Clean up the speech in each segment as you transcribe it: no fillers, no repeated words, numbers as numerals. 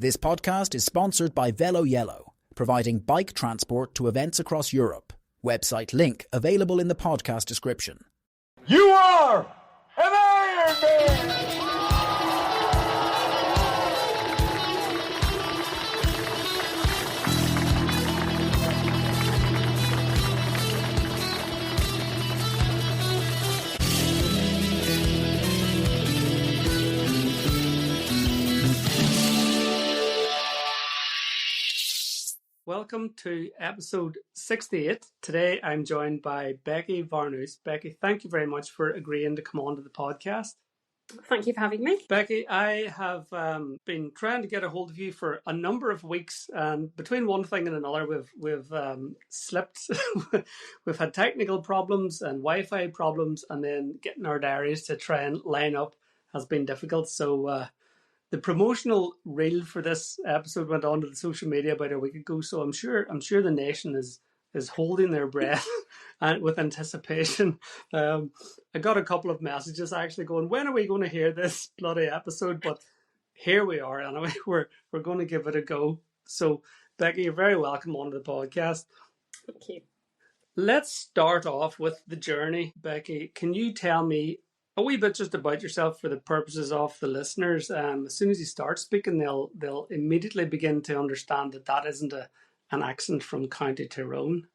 This podcast is sponsored by Velo Yellow, providing bike transport to events across Europe. Website link available in the podcast description. You are an Ironman! Welcome to episode 68. Today I'm joined by Becky Varnouse. Becky, thank you very much for agreeing to come on to the podcast. Thank you for having me. Becky, I have been trying to get a hold of you for a number of weeks, and between one thing and another, we've slipped. We've had technical problems and Wi-Fi problems, and then getting our diaries to try and line up has been difficult. So the promotional reel for this episode went onto the social media about a week ago, so I'm sure the nation is holding their breath and with anticipation. I got a couple of messages actually going, when are we going to hear this bloody episode? But here we are anyway. We're going to give it a go. So Becky, you're very welcome onto the podcast. Thank you. Let's start off with the journey. Becky, can you tell me a wee bit just about yourself for the purposes of the listeners? As soon as you start speaking, they'll immediately begin to understand that isn't an accent from County Tyrone.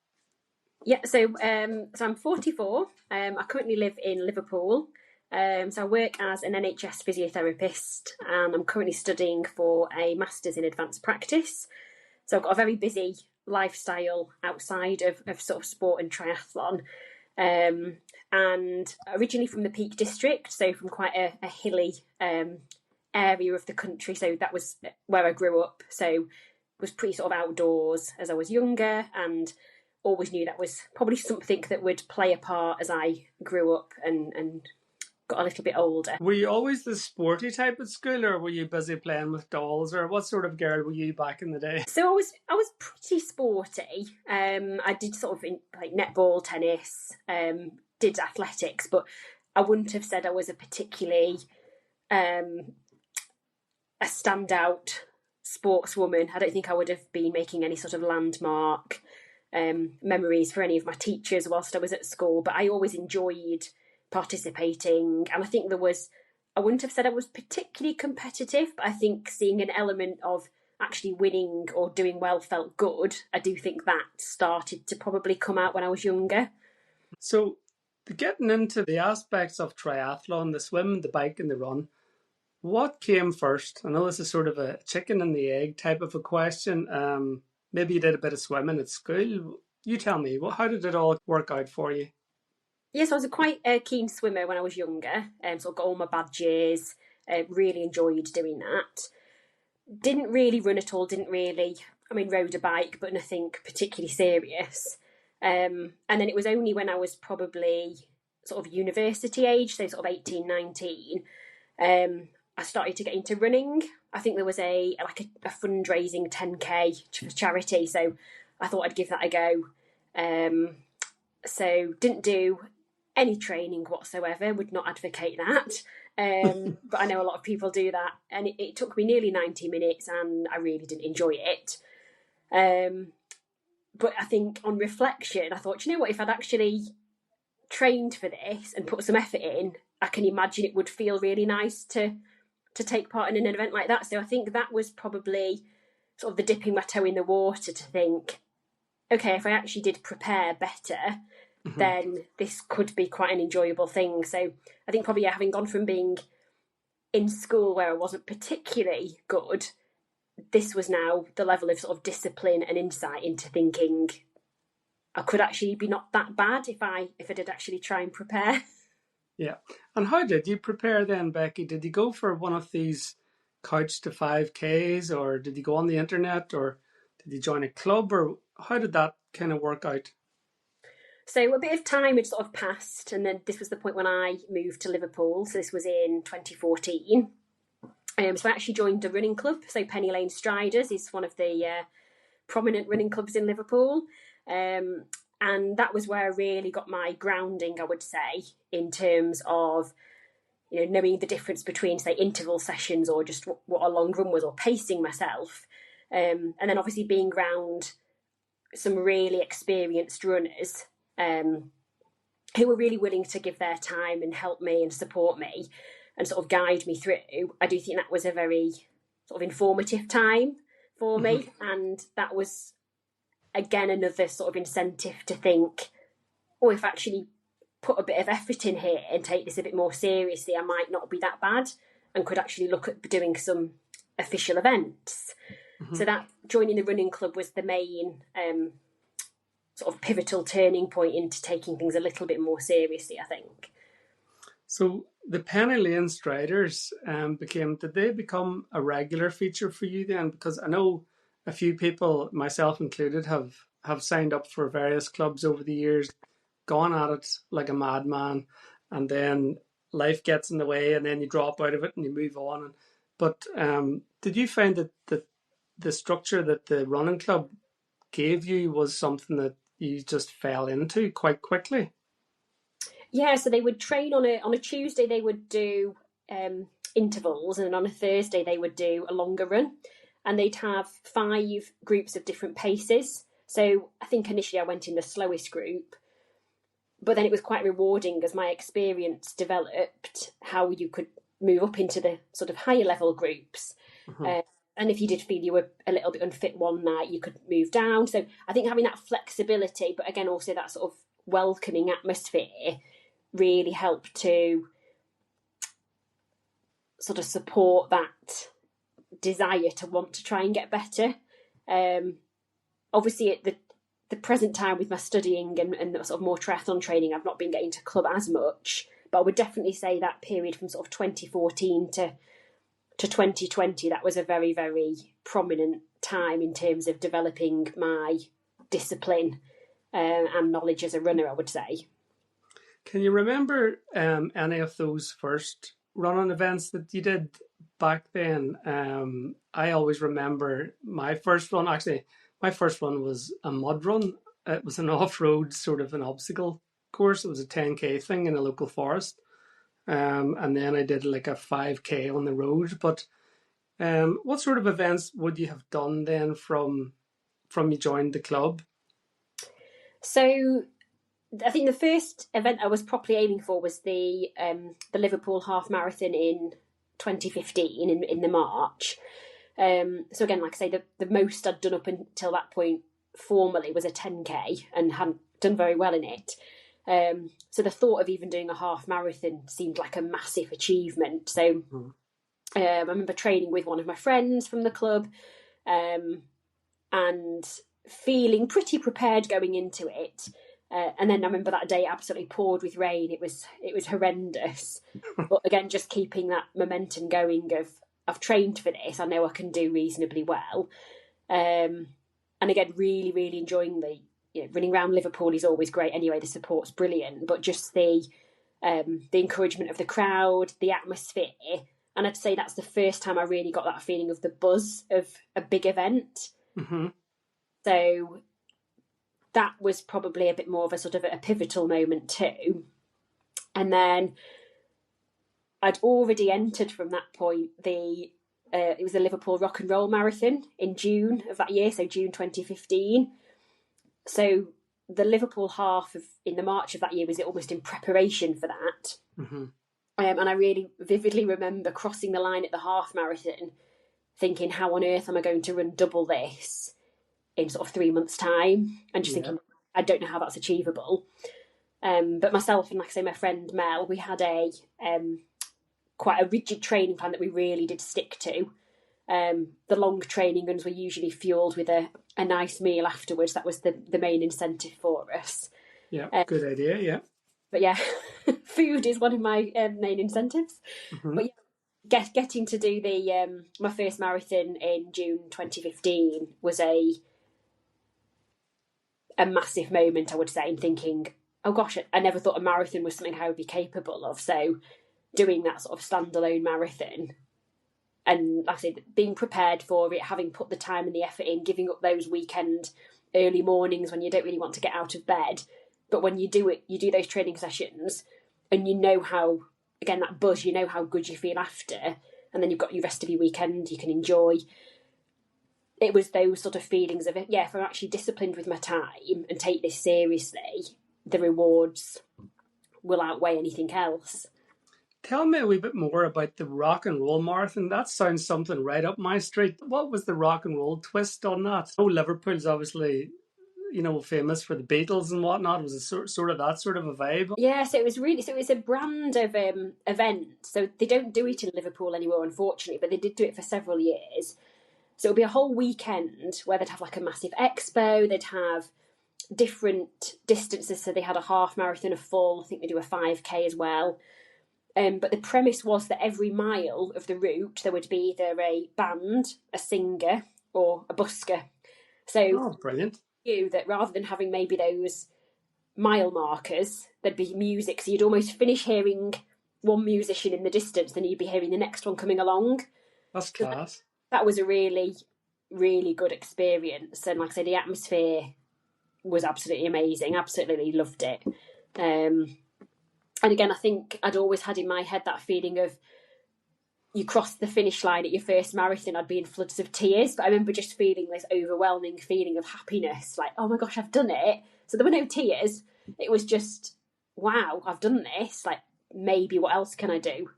Yeah, so I'm 44. I currently live in Liverpool. So I work as an NHS physiotherapist, and I'm currently studying for a Masters in Advanced Practice. So I've got a very busy lifestyle outside of sort of sport and triathlon. And originally from the Peak District, so from quite a hilly area of the country. So that was where I grew up. So was pretty sort of outdoors as I was younger, and always knew that was probably something that would play a part as I grew up and got a little bit older. Were you always the sporty type at school, or were you busy playing with dolls, or what sort of girl were you back in the day? So I was pretty sporty. I did sort of like netball, tennis, did athletics, but I wouldn't have said I was a particularly a standout sportswoman. I don't think I would have been making any sort of landmark memories for any of my teachers whilst I was at school, but I always enjoyed participating. And I think I wouldn't have said I was particularly competitive, but I think seeing an element of actually winning or doing well felt good. I do think that started to probably come out when I was younger. So getting into the aspects of triathlon, the swim, the bike and the run, what came first? I know this is sort of a chicken and the egg type of a question. Maybe you did a bit of swimming at school. You tell me, how did it all work out for you? Yes, I was quite a keen swimmer when I was younger. So I got all my badges, really enjoyed doing that. Didn't really run at all, rode a bike, but nothing particularly serious. And then it was only when I was probably sort of university age, so sort of 18, 19, I started to get into running. I think there was a fundraising 10k for charity, so I thought I'd give that a go. So didn't do any training whatsoever, would not advocate that. But I know a lot of people do that, and it took me nearly 90 minutes and I really didn't enjoy it. But I think on reflection, I thought, you know what, if I'd actually trained for this and put some effort in, I can imagine it would feel really nice to take part in an event like that. So I think that was probably sort of the dipping my toe in the water to think, okay, if I actually did prepare better, then this could be quite an enjoyable thing. So I think probably having gone from being in school where I wasn't particularly good, this was now the level of sort of discipline and insight into thinking I could actually be not that bad if I did actually try and prepare. Yeah. And how did you prepare then, Becky? Did you go for one of these couch to 5Ks, or did you go on the internet, or did you join a club, or how did that kind of work out? So a bit of time had sort of passed, and then this was the point when I moved to Liverpool. So this was in 2014. So I actually joined a running club. So Penny Lane Striders is one of the prominent running clubs in Liverpool. And that was where I really got my grounding, I would say, in terms of knowing the difference between, say, interval sessions or just what a long run was, or pacing myself. And then obviously being around some really experienced runners who were really willing to give their time and help me and support me and sort of guide me through. I do think that was a very sort of informative time for me. And that was, again, another sort of incentive to think, oh, if I actually put a bit of effort in here and take this a bit more seriously, I might not be that bad and could actually look at doing some official events. So that joining the running club was the main sort of pivotal turning point into taking things a little bit more seriously, I think. So the Penny Lane Striders did they become a regular feature for you then? Because I know a few people, myself included, have signed up for various clubs over the years, gone at it like a madman, and then life gets in the way and then you drop out of it and you move on. But did you find that the structure that the running club gave you was something that you just fell into quite quickly? Yeah, so they would train on a Tuesday, they would do intervals, and on a Thursday they would do a longer run, and they'd have 5 groups of different paces. So I think initially I went in the slowest group, but then it was quite rewarding as my experience developed, how you could move up into the sort of higher level groups. And if you did feel you were a little bit unfit one night, you could move down. So I think having that flexibility, but again, also that sort of welcoming atmosphere really helped to sort of support that desire to want to try and get better. Obviously, at the present time with my studying and sort of more triathlon training, I've not been getting to club as much, but I would definitely say that period from sort of 2014 to 2020, that was a very, very prominent time in terms of developing my discipline and knowledge as a runner, I would say. Can you remember any of those first running events that you did back then? I always remember my first one. Actually, my first one was a mud run. It was an off-road sort of an obstacle course. It was a 10K thing in a local forest. And then I did like a 5K on the road. But what sort of events would you have done then from you joined the club? So I think the first event I was properly aiming for was the Liverpool half marathon in 2015 in the March. So again, like I say, the most I'd done up until that point formally was a 10K and hadn't done very well in it. So the thought of even doing a half marathon seemed like a massive achievement. So I remember training with one of my friends from the club and feeling pretty prepared going into it. And then I remember that day absolutely poured with rain. It was horrendous. But again, just keeping that momentum going of I've trained for this. I know I can do reasonably well. And again, really, really enjoying running around Liverpool is always great anyway. The support's brilliant, but just the encouragement of the crowd, the atmosphere. And I'd say that's the first time I really got that feeling of the buzz of a big event. So that was probably a bit more of a sort of a pivotal moment too. And then I'd already entered from that point it was the Liverpool Rock and Roll Marathon in June of that year, so June 2015. So the Liverpool half in the March of that year was almost in preparation for that. And I really vividly remember crossing the line at the half marathon, thinking, how on earth am I going to run double this in sort of 3 months' time? And just thinking, I don't know how that's achievable. But myself and, like I say, my friend Mel, we had quite a rigid training plan that we really did stick to. The long training runs were usually fueled with a nice meal afterwards. That was the main incentive for us. Yeah, good idea, yeah. But yeah, food is one of my main incentives. But yeah, getting to do my first marathon in June 2015 was a massive moment, I would say, in thinking, oh gosh, I never thought a marathon was something I would be capable of. So doing that sort of standalone marathon and, like I said, being prepared for it, having put the time and the effort in, giving up those weekend early mornings when you don't really want to get out of bed. But when you do it, you do those training sessions and you know how again, that buzz, you know how good you feel after, and then you've got your rest of your weekend you can enjoy. It was those sort of feelings of, yeah, if I'm actually disciplined with my time and take this seriously, the rewards will outweigh anything else. Tell me a wee bit more about the rock and roll marathon. That sounds something right up my street. What was the rock and roll twist on that? Oh, Liverpool's obviously, famous for the Beatles and whatnot. Was it sort of that sort of a vibe? Yeah, so it was a brand of event. So they don't do it in Liverpool anymore, unfortunately, but they did do it for several years. So it would be a whole weekend where they'd have like a massive expo, they'd have different distances. So they had a half marathon, a full, I think they do a 5K as well. But the premise was that every mile of the route, there would be either a band, a singer, or a busker. So, brilliant. That rather than having maybe those mile markers, there'd be music. So you'd almost finish hearing one musician in the distance, then you'd be hearing the next one coming along. That's class. That was a really, really good experience. And like I say, the atmosphere was absolutely amazing. Absolutely loved it. And again, I think I'd always had in my head that feeling of you cross the finish line at your first marathon, I'd be in floods of tears. But I remember just feeling this overwhelming feeling of happiness, like, oh my gosh, I've done it. So there were no tears. It was just, wow, I've done this. Like, maybe what else can I do?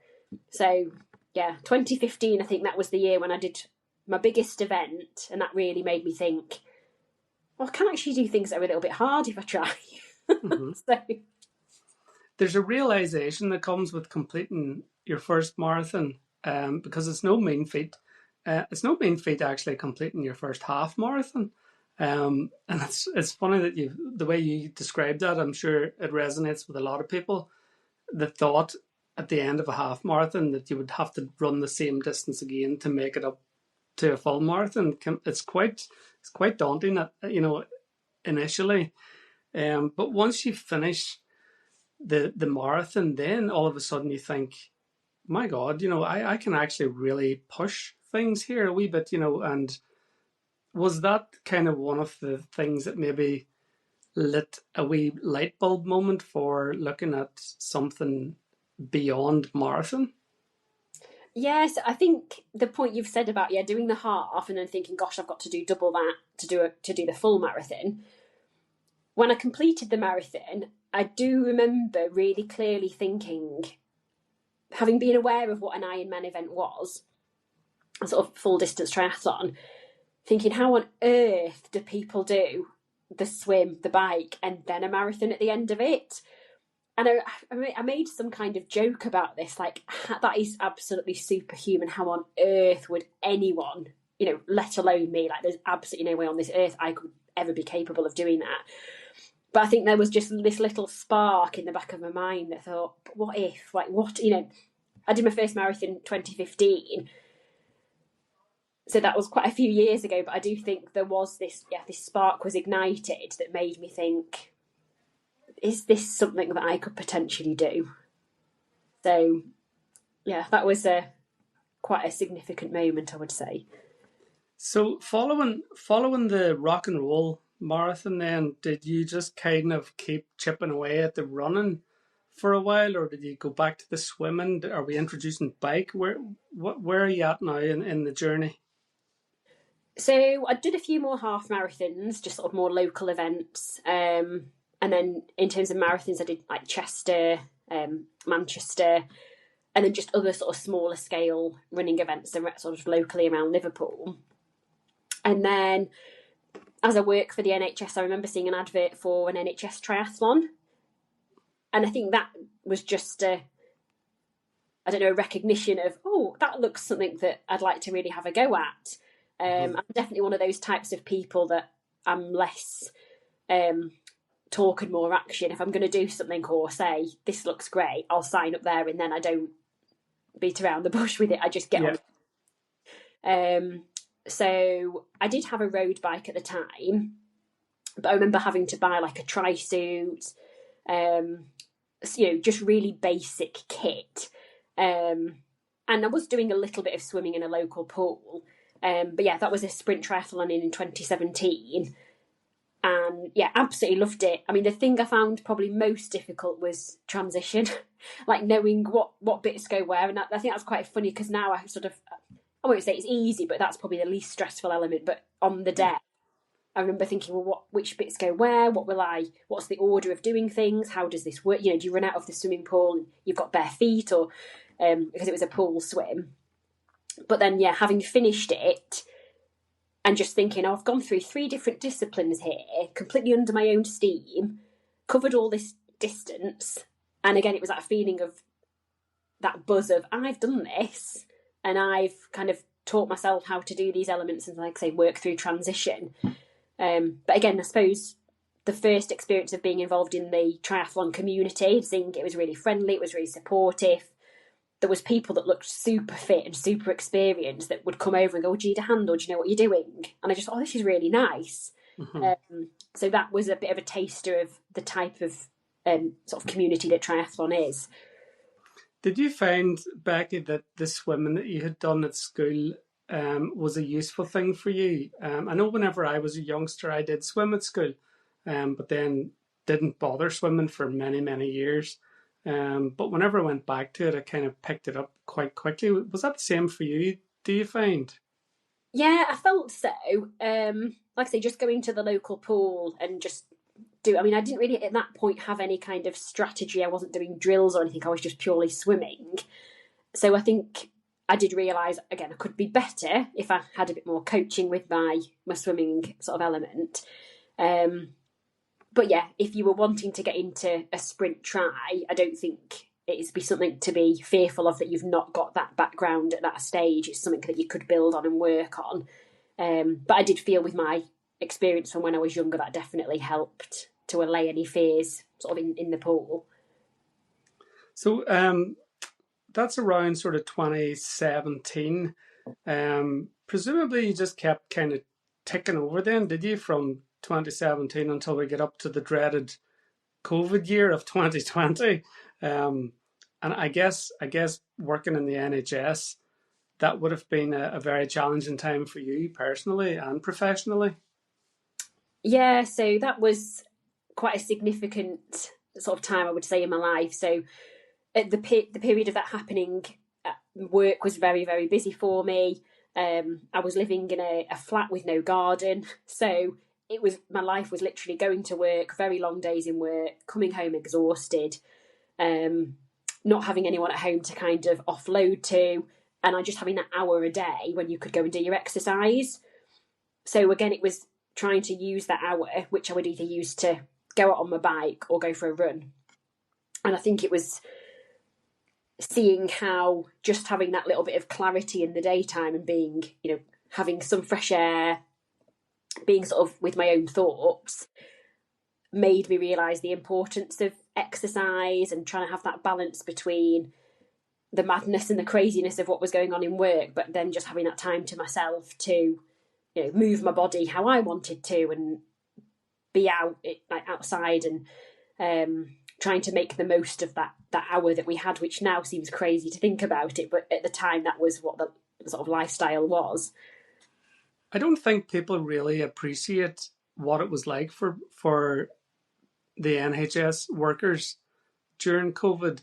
So, yeah, 2015, I think that was the year when I did my biggest event. And that really made me think, well, I can actually do things that are a little bit hard if I try. Mm-hmm. So, there's a realization that comes with completing your first marathon, because it's no mean feat. It's no mean feat actually completing your first half marathon. And it's funny that the way you described that, I'm sure it resonates with a lot of people that thought at the end of a half marathon that you would have to run the same distance again to make it up to a full marathon. It's quite daunting, initially. But once you finish the marathon, then all of a sudden you think, my God, I can actually really push things here a wee bit, and was that kind of one of the things that maybe lit a wee light bulb moment for looking at something beyond marathon? yes, I think the point you've said about doing the half and then thinking, gosh, I've got to do double that to do the full marathon. When I completed the marathon, I do remember really clearly thinking, having been aware of what an Ironman event was, a sort of full distance triathlon, thinking, how on earth do people do the swim, the bike, and then a marathon at the end of it? And I made some kind of joke about this, like, that is absolutely superhuman. How on earth would anyone, let alone me, like, there's absolutely no way on this earth I could ever be capable of doing that. But I think there was just this little spark in the back of my mind that thought, what if? Like, what, I did my first marathon in 2015. So that was quite a few years ago, but I do think there was this spark was ignited that made me think, is this something that I could potentially do? So, yeah, that was quite a significant moment, I would say. So following the rock and roll marathon, then did you just kind of keep chipping away at the running for a while, or did you go back to the swimming? Are we introducing bike? Where are you at now in the journey? So I did a few more half marathons, just sort of more local events. And then in terms of marathons, I did like Chester, Manchester, and then just other sort of smaller scale running events sort of locally around Liverpool. And then as I work for the NHS, I remember seeing an advert for an NHS triathlon. And I think that was just a recognition of, oh, that looks something that I'd like to really have a go at. I'm definitely one of those types of people that I'm less talk and more action. If I'm going to do something or say, this looks great, I'll sign up there, and then I don't beat around the bush with it. I just get on. So I did have a road bike at the time, but I remember having to buy like a tri-suit, just really basic kit. And I was doing a little bit of swimming in a local pool. But yeah, that was a sprint triathlon in 2017. And yeah, absolutely loved it. I mean, the thing I found probably most difficult was transition, like knowing what bits go where. And I think that's quite funny because now I sort of, I won't say it's easy, but that's probably the least stressful element. But on the day, I remember thinking, well, which bits go where? What's the order of doing things? How does this work? You know, do you run out of the swimming pool and you've got bare feet, or because it was a pool swim? But then, yeah, having finished it and just thinking, oh, I've gone through 3 different disciplines here, completely under my own steam, covered all this distance. And again, it was that feeling of that buzz of, I've done this and I've kind of taught myself how to do these elements and, like I say, work through transition. But again, I suppose the first experience of being involved in the triathlon community, seeing it was really friendly, it was really supportive. There was people that looked super fit and super experienced that would come over and go, oh, do you need a hand, or do you know what you're doing? And I just, this is really nice. Mm-hmm. So that was a bit of a taster of the type of sort of community that triathlon is. Did you find, Becky, that the swimming that you had done at school was a useful thing for you? I know whenever I was a youngster, I did swim at school, but then didn't bother swimming for many, many years. But whenever I went back to it, I kind of picked it up quite quickly. Was that the same for you, do you find? Yeah, I felt so. Like I say, just going to the local pool and just I mean, I didn't really at that point have any kind of strategy. I wasn't doing drills or anything. I was just purely swimming. So I think I did realise, again, I could be better if I had a bit more coaching with my swimming sort of element. But yeah, if you were wanting to get into a sprint try, I don't think it'd be something to be fearful of, that you've not got that background at that stage. It's something that you could build on and work on. But I did feel with my experience from when I was younger that definitely helped to allay any fears sort of in the pool. So that's around sort of 2017. Presumably you just kept kind of ticking over then, did you, from 2017 until we get up to the dreaded COVID year of 2020? And I guess working in the NHS, that would have been a very challenging time for you personally and professionally. Yeah, so that was quite a significant sort of time, I would say, in my life. So at the period of that happening, work was very, very busy for me. I was living in a flat with no garden, so my life was literally going to work, very long days in work, coming home exhausted, not having anyone at home to kind of offload to, and I just having that hour a day when you could go and do your exercise. So again, it was trying to use that hour, which I would either use to go out on my bike or go for a run. And I think it was seeing how just having that little bit of clarity in the daytime and being, having some fresh air, being sort of with my own thoughts, made me realise the importance of exercise and trying to have that balance between the madness and the craziness of what was going on in work, but then just having that time to myself to, move my body how I wanted to and be outside and trying to make the most of that hour that we had, which now seems crazy to think about it, but at the time that was what the sort of lifestyle was. I don't think people really appreciate what it was like for the NHS workers during COVID,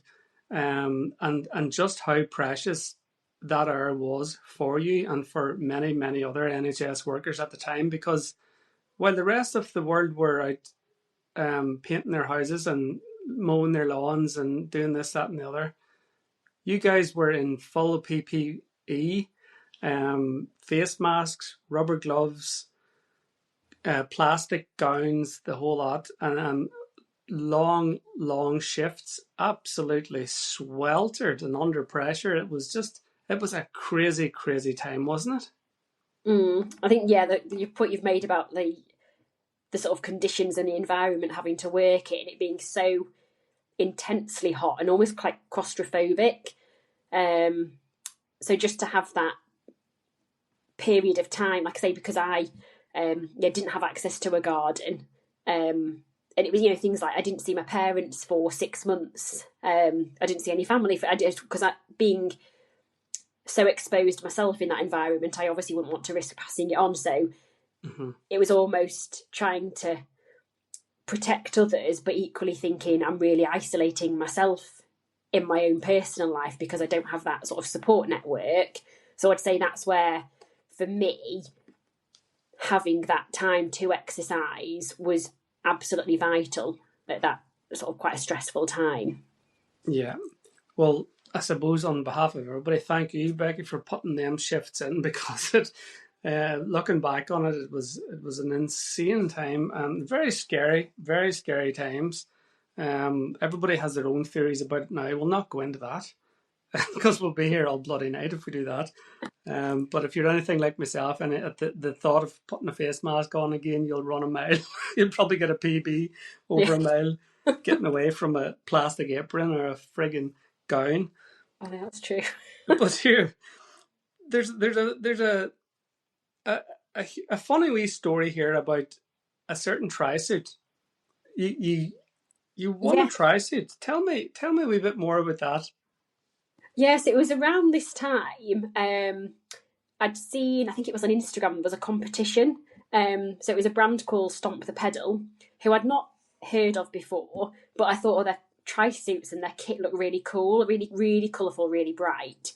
and just how precious that hour was for you and for many, many other NHS workers at the time, because while the rest of the world were out painting their houses and mowing their lawns and doing this, that, and the other, you guys were in full PPE, face masks, rubber gloves, plastic gowns, the whole lot, and long shifts, absolutely sweltered and under pressure. It was a crazy, crazy time, wasn't it? I think, yeah, the point you've made about the sort of conditions and the environment having to work in, it being so intensely hot and almost quite claustrophobic. So just to have that period of time, like I say, because I didn't have access to a garden, and it was, things like I didn't see my parents for 6 months. I didn't see any family because being so exposed myself in that environment, I obviously wouldn't want to risk passing it on. So it was almost trying to protect others, but equally thinking I'm really isolating myself in my own personal life because I don't have that sort of support network. So I'd say that's where, for me, having that time to exercise was absolutely vital at that sort of quite a stressful time. Yeah. Well, I suppose on behalf of everybody, thank you, Becky, for putting them shifts in, because looking back on it, it was an insane time and very scary times. Everybody has their own theories about it now. We'll not go into that because we'll be here all bloody night if we do that. But if you're anything like myself, and at the thought of putting a face mask on again, you'll run a mile. You'll probably get a PB over a mile, getting away from a plastic apron or a friggin' gown. I know, that's true. But here, there's a funny wee story here about a certain tri-suit. You won a tri-suit. Tell me a wee bit more about that. Yes, it was around this time. I'd seen, I think it was on Instagram, there was a competition. So it was a brand called Stomp the Pedal, who I'd not heard of before, but I thought, their tri-suits and their kit looked really cool, really, really colourful, really bright.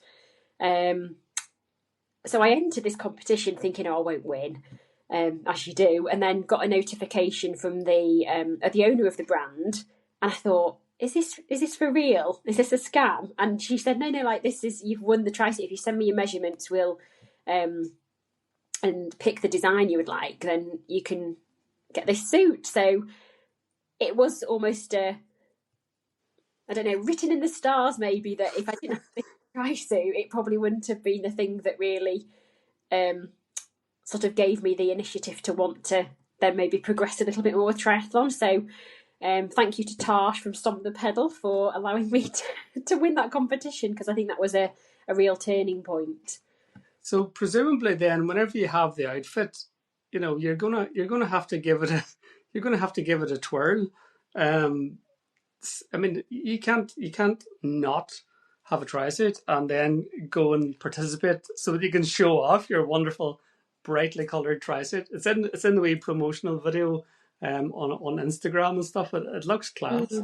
So I entered this competition thinking, I won't win, as you do, and then got a notification from the owner of the brand, and I thought, is this for real? Is this a scam? And she said, no, like, you've won the tri-suit. If you send me your measurements, we'll and pick the design you would like, then you can get this suit. So it was almost I don't know, written in the stars maybe, that if I didn't have this tri-suit, it probably wouldn't have been the thing that really sort of gave me the initiative to want to then maybe progress a little bit more with triathlon. So thank you to Tash from Stomp the Pedal for allowing me to win that competition, because I think that was a real turning point. So presumably then, whenever you have the outfit, you're gonna have to give it a twirl. I mean, you can't not have a tri-suit and then go and participate so that you can show off your wonderful, brightly coloured tri-suit. It's in the wee promotional video on Instagram and stuff. It looks class.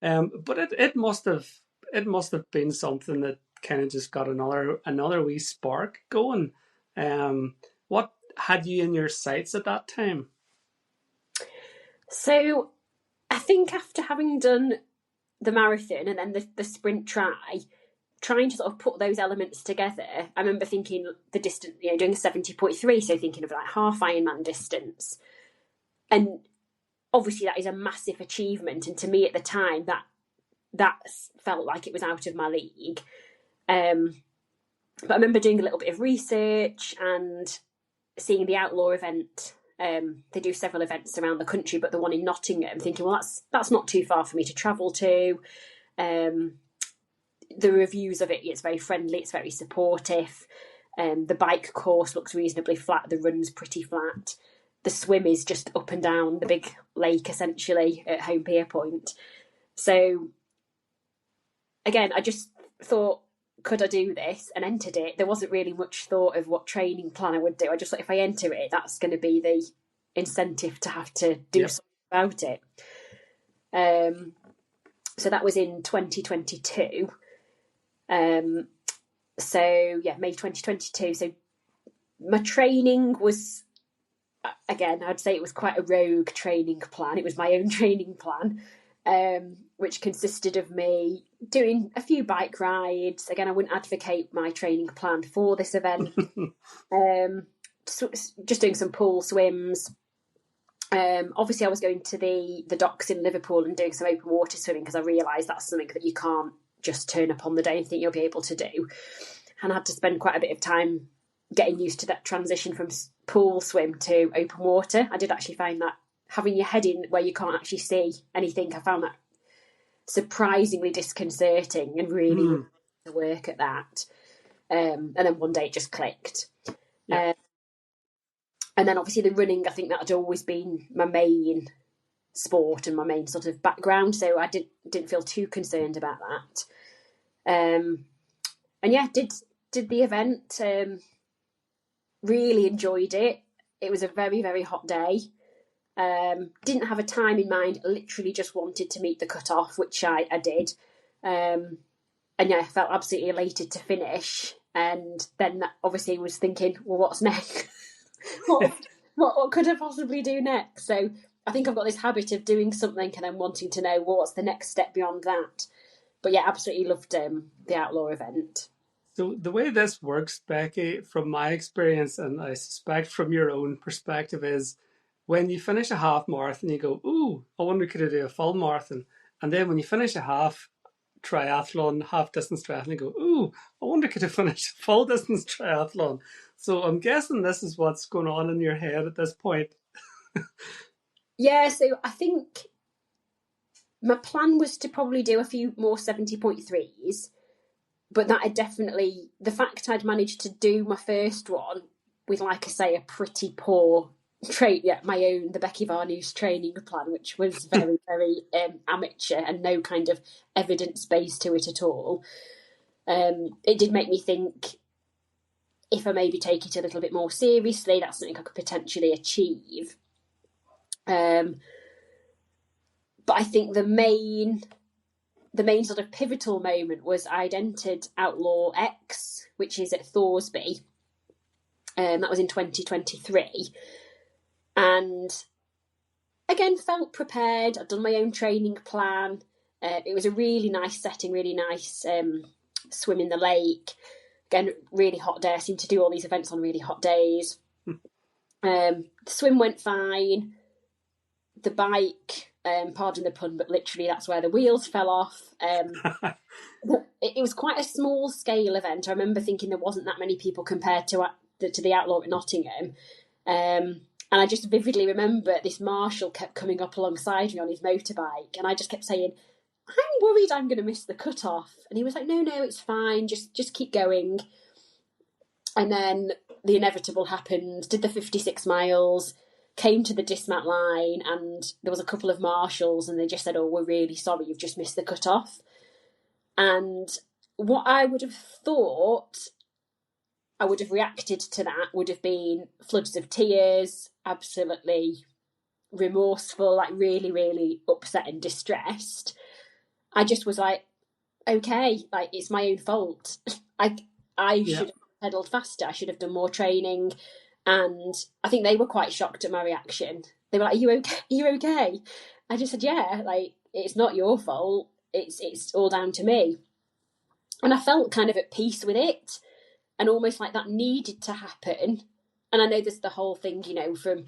But it must have been something that kind of just got another wee spark going. What had you in your sights at that time? So I think after having done the marathon and then the sprint trying to sort of put those elements together, I remember thinking the distance, doing a 70.3, so thinking of like half Ironman distance. And obviously that is a massive achievement. And to me at the time, that felt like it was out of my league. But I remember doing a little bit of research and seeing the Outlaw event. They do several events around the country, but the one in Nottingham, thinking, well, that's not too far for me to travel to. The reviews of it's very friendly, it's very supportive. The bike course looks reasonably flat, the run's pretty flat. The swim is just up and down the big lake, essentially, at Home Pier Point. So, again, I just thought, could I do this, and entered it. There wasn't really much thought of what training plan I would do. I just thought, if I enter it, that's going to be the incentive to have to do something about it. So that was in 2022. So yeah, May 2022. So my training was, again, I'd say it was quite a rogue training plan. It was my own training plan, which consisted of me doing a few bike rides. Again, I wouldn't advocate my training plan for this event. Just doing some pool swims. Obviously, I was going to the docks in Liverpool and doing some open water swimming, because I realised that's something that you can't just turn up on the day and think you'll be able to do. And I had to spend quite a bit of time getting used to that transition from pool swim to open water. I did actually find that having your head in where you can't actually see anything, I found that surprisingly disconcerting, and really to work at that. And then one day it just clicked. Yeah. And then obviously the running, I think that had always been my main sport and my main sort of background, so I didn't feel too concerned about that. And yeah, did the event, really enjoyed it. it was a very, very hot day. Didn't have a time in mind, literally just wanted to meet the cut-off, which I did. And yeah, I felt absolutely elated to finish. And then obviously was thinking, well, what's next? what could I possibly do next? So I think I've got this habit of doing something and then wanting to know, well, what's the next step beyond that? But yeah, absolutely loved the Outlaw event. So the way this works, Becky, from my experience, and I suspect from your own perspective, is when you finish a half marathon, you go, ooh, I wonder could I do a full marathon? And then when you finish a half triathlon, half distance triathlon, you go, ooh, I wonder could I finish a full distance triathlon? So I'm guessing this is what's going on in your head at this point. Yeah, so I think my plan was to probably do a few more 70.3s, but that had definitely, the fact I'd managed to do my first one with, like I say, a pretty poor the Becky Varnouse training plan, which was very, very amateur and no kind of evidence base to it at all. It did make me think, if I maybe take it a little bit more seriously, that's something I could potentially achieve. But I think the main sort of pivotal moment was I'd entered Outlaw X, which is at Thoresby. That was in 2023. And again, felt prepared. I'd done my own training plan. It was a really nice setting, really nice swim in the lake. Again, really hot day. I seem to do all these events on really hot days. The swim went fine. The bike, pardon the pun, but literally that's where the wheels fell off. It was quite a small scale event. I remember thinking there wasn't that many people compared to the Outlaw at Nottingham. And I just vividly remember this marshal kept coming up alongside me on his motorbike, and I just kept saying, I'm worried I'm going to miss the cut-off. And he was like, no, it's fine, just keep going. And then the inevitable happened, did the 56 miles, came to the dismount line, and there was a couple of marshals, and they just said, oh, we're really sorry, you've just missed the cut-off. And what I would have thought I would have reacted to that would have been floods of tears, absolutely remorseful, like really, really upset and distressed. I just was like, okay, like it's my own fault. I should have pedalled faster. I should have done more training. And I think they were quite shocked at my reaction. They were like, are you okay? Are you okay? I just said, yeah, like it's not your fault. It's all down to me. And I felt kind of at peace with it. And almost like that needed to happen. And I know there's the whole thing, from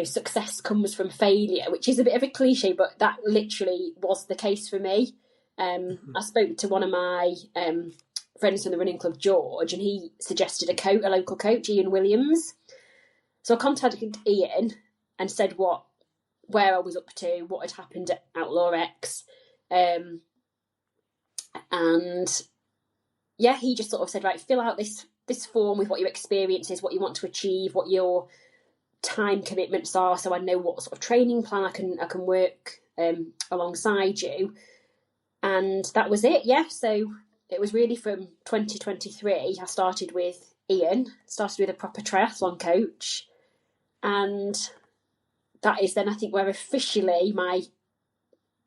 success comes from failure, which is a bit of a cliche, but that literally was the case for me. I spoke to one of my friends from the running club, George, and he suggested a local coach, Ian Williams. So I contacted Ian and said where I was up to, what had happened at Outlaw X. And yeah, he just sort of said, right, fill out this form with what your experience is, what you want to achieve, what your time commitments are, so I know what sort of training plan I can work alongside you. And that was it, yeah. So it was really from 2023, I started with Ian, started with a proper triathlon coach. And that is then, I think, where officially my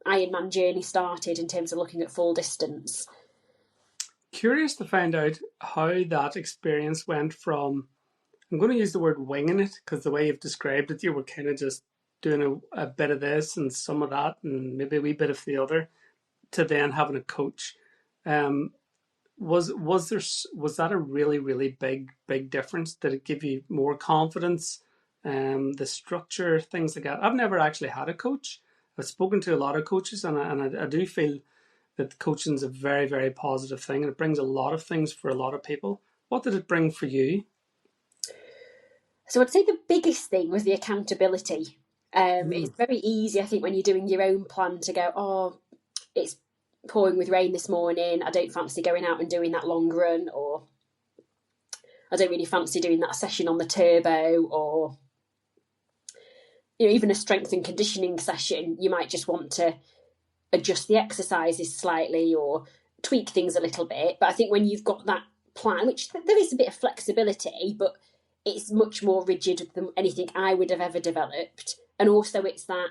Ironman journey started in terms of looking at full distance. Curious to find out how that experience went from, I'm going to use the word winging it, because the way you've described it, you were kind of just doing a bit of this and some of that and maybe a wee bit of the other, to then having a coach. Was that a really, really big difference? Did it give you more confidence? The structure, things like that. I've never actually had a coach. I've spoken to a lot of coaches, and I do feel that coaching is a very, very positive thing, and it brings a lot of things for a lot of people. What did it bring for you? So I'd say the biggest thing was the accountability. It's very easy, I think, when you're doing your own plan to go, oh, it's pouring with rain this morning, I don't fancy going out and doing that long run, or I don't really fancy doing that session on the turbo, or even a strength and conditioning session. You might just want to adjust the exercises slightly or tweak things a little bit. But I think when you've got that plan, which there is a bit of flexibility, but it's much more rigid than anything I would have ever developed. And also it's that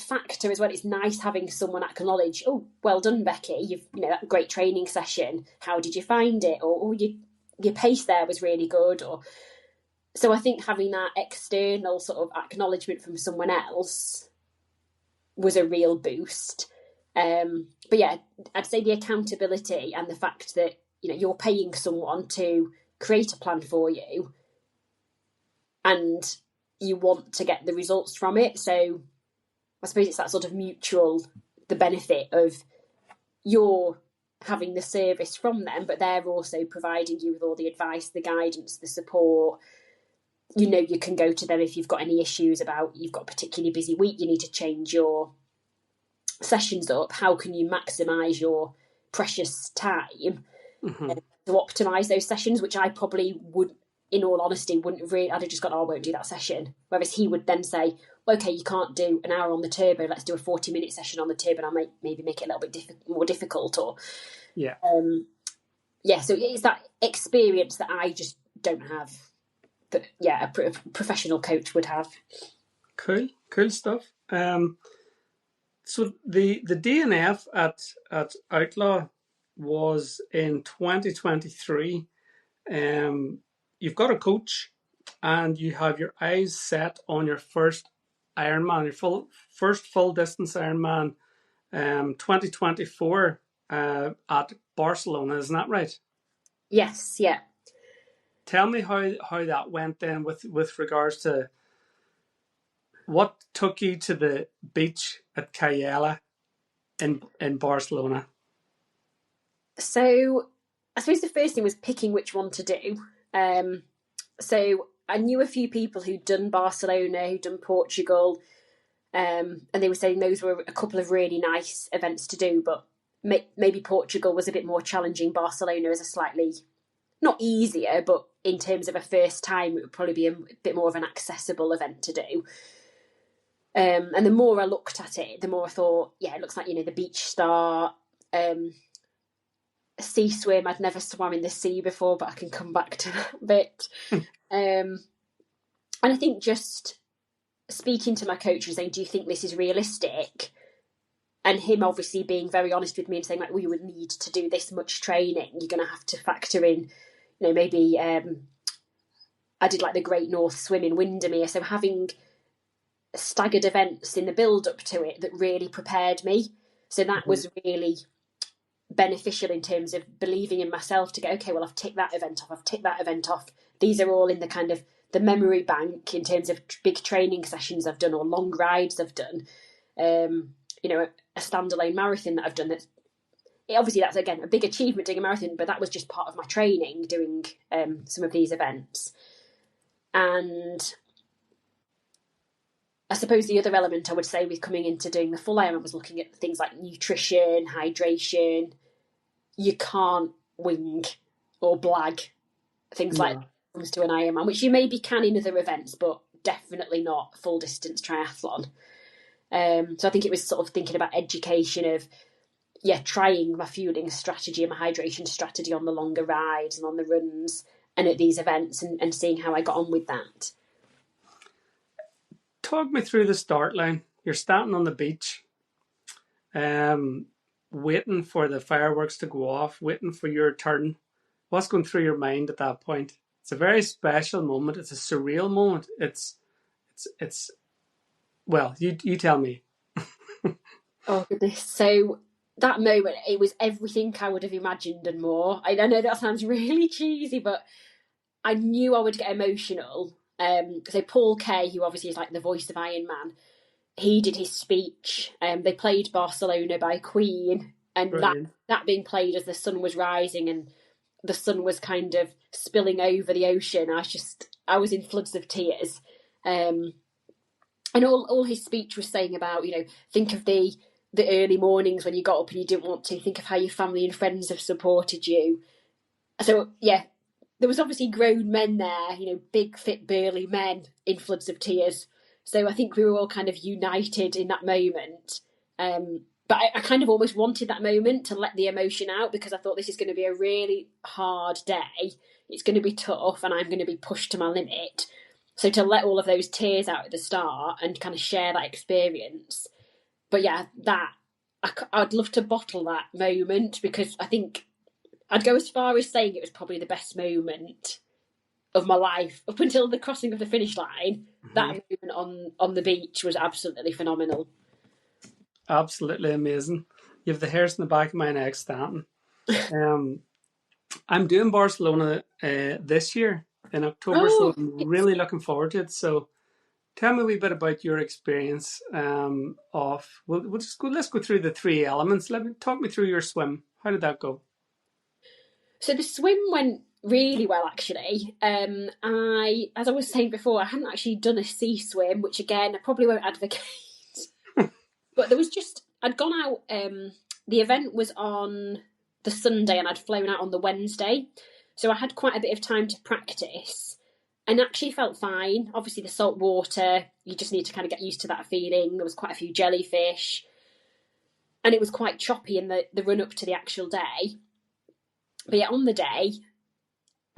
factor as well. It's nice having someone acknowledge, oh, well done, Becky. You've, that great training session. How did you find it? Or your pace there was really good. Or so I think having that external sort of acknowledgement from someone else was a real boost. But yeah, I'd say the accountability and the fact that you're paying someone to create a plan for you, and you want to get the results from it. So I suppose it's that sort of mutual, the benefit of you're having the service from them, but they're also providing you with all the advice, the guidance, the support. You can go to them if you've got any issues about, you've got a particularly busy week, you need to change your sessions up. How can you maximise your precious time to optimise those sessions, which I probably would, in all honesty, wouldn't really, I'd have just gone, oh, I won't do that session. Whereas he would then say, okay, you can't do an hour on the turbo, let's do a 40-minute session on the turbo, and I'll maybe make it a little bit more difficult. Or so it's that experience that I just don't have, that a professional coach would have. Cool stuff. So the DNF at Outlaw was in 2023. You've got a coach, and you have your eyes set on your first Ironman, your first full distance Ironman, 2024 at Barcelona. Isn't that right? Yes, yeah. Tell me how that went then with regards to what took you to the beach at Cayela in Barcelona. So I suppose the first thing was picking which one to do. So I knew a few people who'd done Barcelona, who'd done Portugal, and they were saying those were a couple of really nice events to do, but maybe Portugal was a bit more challenging. Barcelona is a slightly, not easier, but in terms of a first time, it would probably be a bit more of an accessible event to do. And the more I looked at it, the more I thought, it looks like, the beach start, sea swim. I'd never swam in the sea before, but I can come back to that bit. And I think just speaking to my coach and saying, do you think this is realistic? And him obviously being very honest with me and saying, like, we would need to do this much training. You're going to have to factor in, maybe I did like the Great North Swim in Windermere. So having staggered events in the build up to it that really prepared me. So that was really beneficial in terms of believing in myself to go, okay, well, I've ticked that event off. These are all in the kind of the memory bank in terms of big training sessions I've done or long rides I've done. A standalone marathon that I've done. Obviously that's, again, a big achievement doing a marathon, but that was just part of my training doing some of these events. And I suppose the other element I would say with coming into doing the full Ironman was looking at things like nutrition, hydration. You can't wing or blag things like that when it comes to an Ironman, which you maybe can in other events, but definitely not full distance triathlon. So I think it was sort of thinking about education of, trying my fueling strategy and my hydration strategy on the longer rides and on the runs and at these events and seeing how I got on with that. Talk me through the start line. You're standing on the beach, waiting for the fireworks to go off, waiting for your turn. What's going through your mind at that point? It's a very special moment. It's a surreal moment. It's well, you tell me. Oh, goodness. So that moment, it was everything I would have imagined and more. I know that sounds really cheesy, but I knew I would get emotional. So Paul Kay, who obviously is like the voice of Ironman, he did his speech. They played Barcelona by Queen, and that being played as the sun was rising and the sun was kind of spilling over the ocean. I was in floods of tears. And all his speech was saying about, think of the early mornings when you got up and you didn't want to, think of how your family and friends have supported you. So, there was obviously grown men there, big, fit, burly men in floods of tears. So I think we were all kind of united in that moment. And but I kind of almost wanted that moment to let the emotion out, because I thought this is going to be a really hard day. It's going to be tough and I'm going to be pushed to my limit. So to let all of those tears out at the start and kind of share that experience. But yeah, I'd love to bottle that moment, because I think I'd go as far as saying it was probably the best moment of my life up until the crossing of the finish line. Mm-hmm. That moment on the beach was absolutely phenomenal. Absolutely amazing. You have the hairs in the back of my neck standing. I'm doing Barcelona this year in October, so I'm really looking forward to it. So tell me a wee bit about your experience let's go through the three elements. Talk me through your swim. How did that go? So the swim went really well, actually. As I was saying before, I hadn't actually done a sea swim, which again, I probably won't advocate. But I'd gone out, the event was on the Sunday and I'd flown out on the Wednesday. So I had quite a bit of time to practice and actually felt fine. Obviously the salt water, you just need to kind of get used to that feeling. There was quite a few jellyfish and it was quite choppy in the run up to the actual day. But yeah, on the day,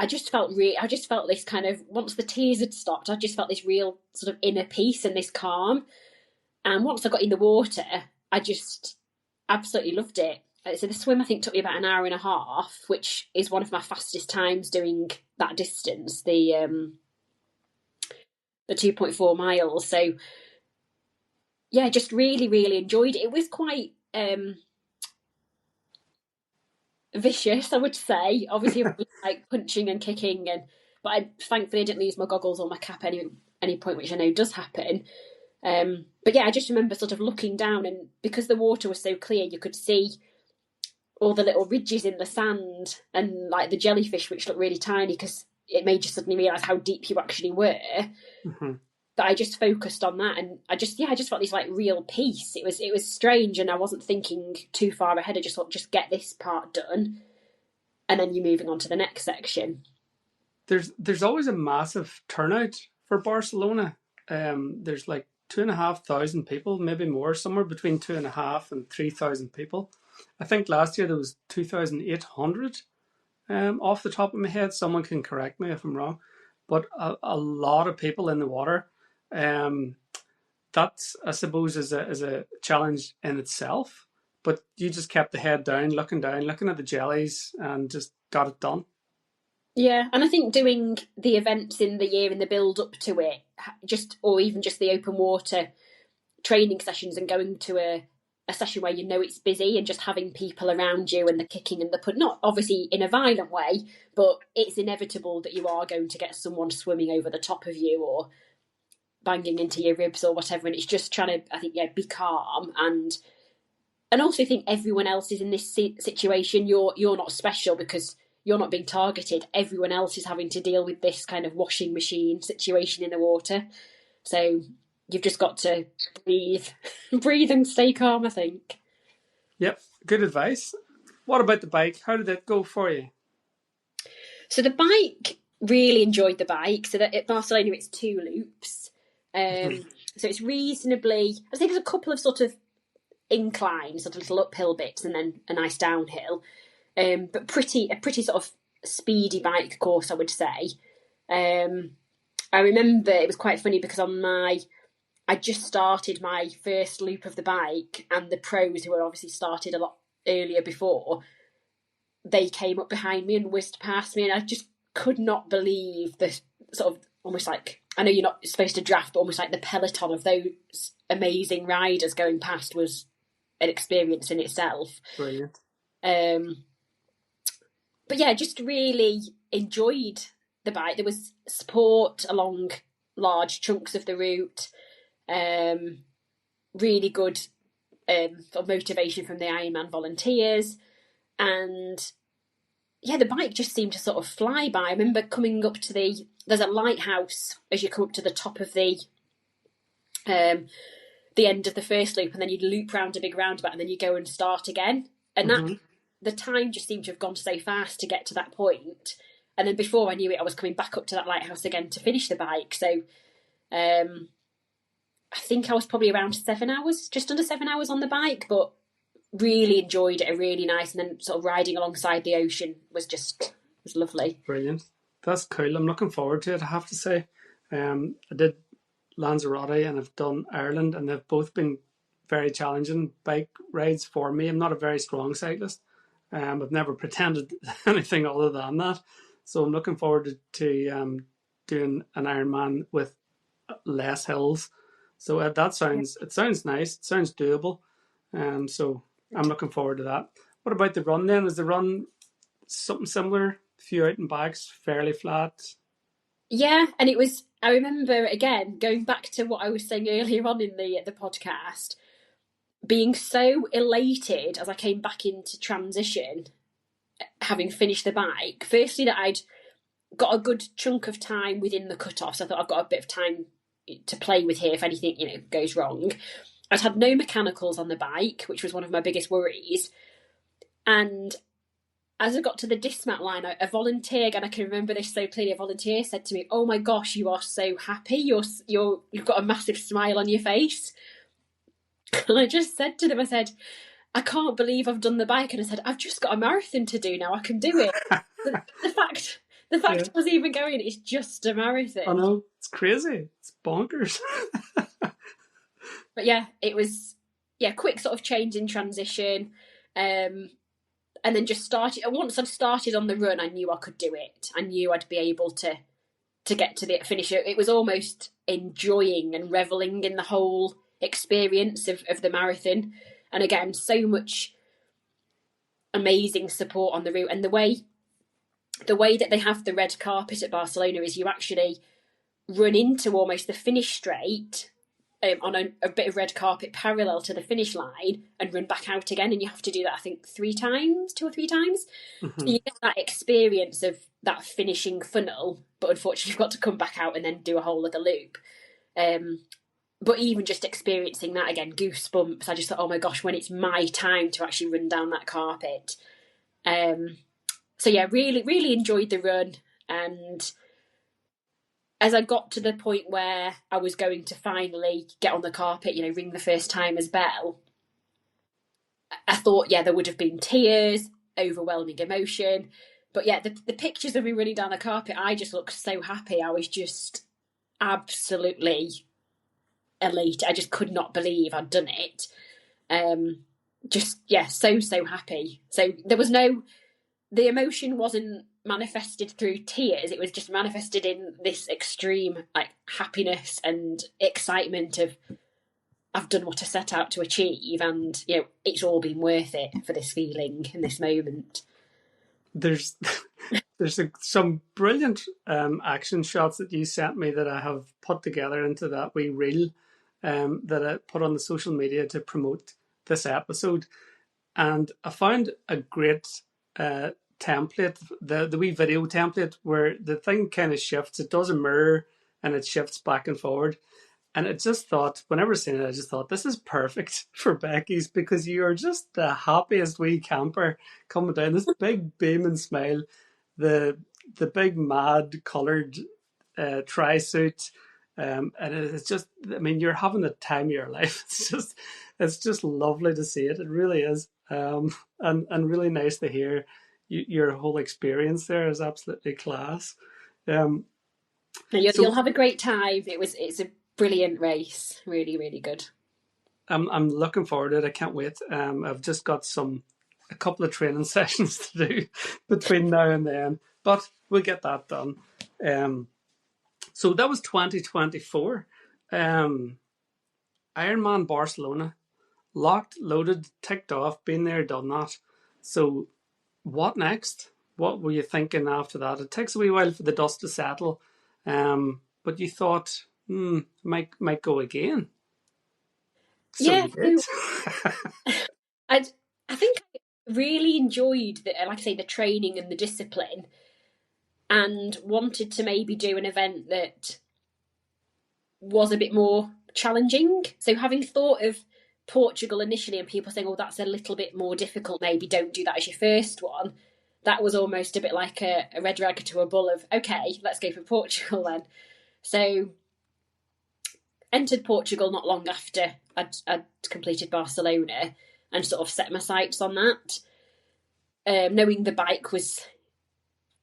I just felt this kind of, once the tears had stopped, I just felt this real sort of inner peace and this calm. And once I got in the water, I just absolutely loved it. So the swim, I think, took me about an hour and a half, which is one of my fastest times doing that distance, the 2.4 miles. So yeah, just really, really enjoyed it. It was quite vicious, I would say. Obviously, like punching and kicking, but thankfully I didn't lose my goggles or my cap any point, which I know does happen. But yeah, I just remember sort of looking down, and because the water was so clear, you could see all the little ridges in the sand and like the jellyfish, which looked really tiny because it made you suddenly realise how deep you actually were. Mm-hmm. But I just focused on that, and I just felt this like real peace. It was strange, and I wasn't thinking too far ahead. I just thought, just get this part done, and then you're moving on to the next section. There's always a massive turnout for Barcelona. There's like 2,500 people, maybe more, somewhere between 2,500 and 3,000 people. I think last year there was 2,800 off the top of my head. Someone can correct me if I'm wrong, but a lot of people in the water. That's, I suppose, is a challenge in itself, but you just kept the head down, looking at the jellies, and just got it done. Yeah, and I think doing the events in the year in the build up to it, or even just the open water training sessions and going to a session where you know it's busy and just having people around you and the kicking and the put, not obviously in a violent way, but it's inevitable that you are going to get someone swimming over the top of you or banging into your ribs or whatever. And it's just trying to, I think, be calm and also think everyone else is in this situation. You're not special because you're not being targeted. Everyone else is having to deal with this kind of washing machine situation in the water. So you've just got to breathe and stay calm, I think. Yep, good advice. What about the bike? How did that go for you? So the bike, really enjoyed the bike. So that at Barcelona, it's 2 loops. So it's reasonably, I think there's a couple of sort of inclines, sort of little uphill bits and then a nice downhill. But a pretty sort of speedy bike course, I would say. I remember it was quite funny because I just started my first loop of the bike, and the pros, who were obviously started a lot earlier before, they came up behind me and whizzed past me, and I just could not believe the sort of almost like, I know you're not supposed to draft, but almost like the peloton of those amazing riders going past was an experience in itself. Brilliant. But yeah, just really enjoyed the bike. There was support along large chunks of the route. Really good sort of motivation from the Ironman volunteers, and yeah, the bike just seemed to sort of fly by. I remember coming up to there's a lighthouse as you come up to the top of the end of the first loop, and then you'd loop round a big roundabout, and then you go and start again. And that the time just seemed to have gone so fast to get to that point. And then before I knew it, I was coming back up to that lighthouse again to finish the bike. So I think I was probably around 7 hours, just under 7 hours on the bike, but really enjoyed it, really nice. And then sort of riding alongside the ocean was lovely. Brilliant. That's cool. I'm looking forward to it, I have to say. I did Lanzarote and I've done Ireland, and they've both been very challenging bike rides for me. I'm not a very strong cyclist. I've never pretended anything other than that. So I'm looking forward to doing an Ironman with less hills. So it sounds nice. It sounds doable. So I'm looking forward to that. What about the run then? Is the run something similar? A few out and backs, fairly flat? Yeah, and I remember, again, going back to what I was saying earlier on in the podcast, being so elated as I came back into transition, having finished the bike. Firstly, that I'd got a good chunk of time within the cut-off, so I thought I've got a bit of time to play with here if anything, goes wrong. I'd had no mechanicals on the bike, which was one of my biggest worries. And as I got to the dismount line, a volunteer, and I can remember this so clearly, a volunteer said to me, "Oh my gosh, you are so happy. You've got a massive smile on your face." And I just said to them, I said, "I can't believe I've done the bike." And I said, "I've just got a marathon to do now. I can do it." the fact I was even going, it's just a marathon. I know, it's crazy. It's bonkers. But yeah, it was quick sort of change in transition. And then just started. Once I'd started on the run, I knew I could do it. I knew I'd be able to get to the finish. It was almost enjoying and reveling in the whole experience of the marathon. And again, so much amazing support on the route. And the way that they have the red carpet at Barcelona is you actually run into almost the finish straight on a bit of red carpet parallel to the finish line and run back out again. And you have to do that, I think, 2 or 3 times. Mm-hmm. So you get that experience of that finishing funnel, but unfortunately you've got to come back out and then do a whole other loop. But even just experiencing that again, goosebumps. I just thought, oh my gosh, when it's my time to actually run down that carpet. So yeah, really, really enjoyed the run. And as I got to the point where I was going to finally get on the carpet, ring the first timer's bell, I thought, there would have been tears, overwhelming emotion. But yeah, the pictures of me running down the carpet, I just looked so happy. I was just absolutely elated. I just could not believe I'd done it. So happy. So there was the emotion wasn't manifested through tears. It was just manifested in this extreme happiness and excitement of I've done what I set out to achieve, and it's all been worth it for this feeling and this moment. There's some brilliant action shots that you sent me that I have put together into that wee reel that I put on the social media to promote this episode, and I found a great template, the wee video template, where the thing kind of shifts. It does a mirror and it shifts back and forward. And I just thought, whenever seeing it, I just thought, this is perfect for Becky's, because you are just the happiest wee camper coming down, this big beaming smile, the big mad coloured tri-suit. And it's just, you're having the time of your life. It's just lovely to see it. It really is. And really nice to hear your whole experience there is absolutely class. You'll have a great time. It's a brilliant race. Really, really good. I'm looking forward to it. I can't wait. I've just got a couple of training sessions to do between now and then, but we'll get that done. So that was 2024. Ironman Barcelona, locked, loaded, ticked off, been there, done that. So what next? What were you thinking after that? It takes a wee while for the dust to settle, but you thought, might go again. So yeah, you did. I think I really enjoyed the training and the discipline, and wanted to maybe do an event that was a bit more challenging. So having thought of Portugal initially, and people saying, "Oh, that's a little bit more difficult. Maybe don't do that as your first one." That was almost a bit like a red rag to a bull of, okay, let's go for Portugal then. So entered Portugal not long after I'd completed Barcelona, and sort of set my sights on that. Knowing the bike was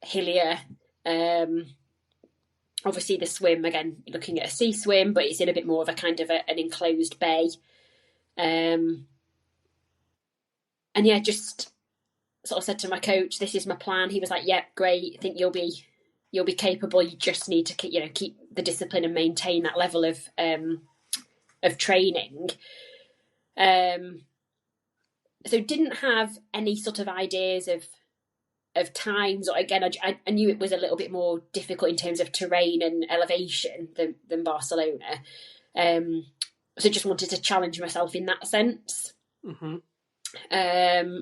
hillier. Obviously the swim, again, looking at a sea swim, but it's in a bit more of a kind of an enclosed bay. And yeah, just sort of said to my coach, this is my plan. He was like, yeah, great. I think you'll be capable. You just need to keep the discipline and maintain that level of training. So didn't have any sort of ideas of times, or again, I knew it was a little bit more difficult in terms of terrain and elevation than Barcelona. So just wanted to challenge myself in that sense. Mm-hmm.